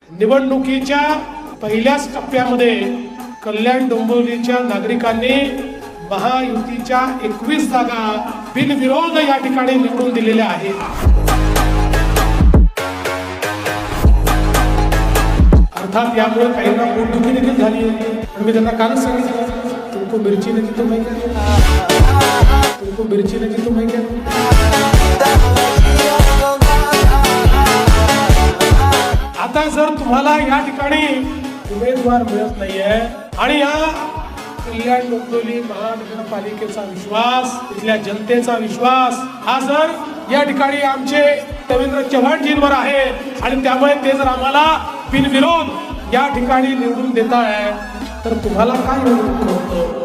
निवडणुकीच्या पहिल्याच टप्प्यामध्ये कल्याण डोंबिवलीच्या नागरिकांनी महायुतीच्या 21 जागा बिनविरोध या ठिकाणी निवडून दिलेल्या आहेत. अर्थात यामुळे काहींना पोटदुखी देखील झाली आहे. पण मी त्यांना कालच सांगितलं, तुमको मिरची नहीं तो मैं क्या, तुमको मिरची नहीं तो मैं क्या. आता जर तुम्हाला या ठिकाणी उमेदवार मिळत नाहीये आणि या कल्याण डोंबिवली महानगरपालिकेचा विश्वास, इथल्या जनतेचा विश्वास हा जर या ठिकाणी आमचे रवींद्र चव्हाणजींवर आहे आणि त्यामुळे ते जर आम्हाला बिनविरोध या ठिकाणी निवडून देताय तर तुम्हाला काय होतं.